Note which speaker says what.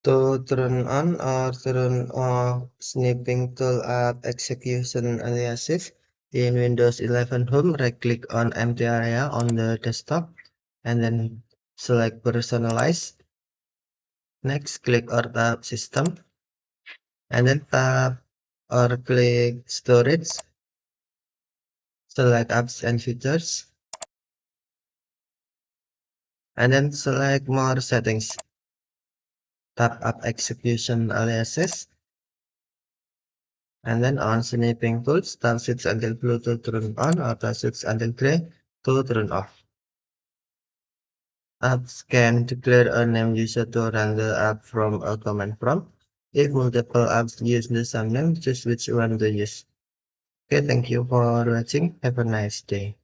Speaker 1: To turn on or turn off Snipping Tool App execution aliases in Windows 11 Home, right-click on empty area on the desktop and then select Personalize. Next, click or tap System and then tap or click Storage. Select Apps and Features and then select More Settings. Tap App Execution Aliases and then on Snipping Tools, tap switch until blue to turn on or tap switch until gray to turn off. Apps can declare a name user to run the app from a command prompt. If multiple apps use the same name, choose which one to use. Okay, thank you for watching. Have a nice day.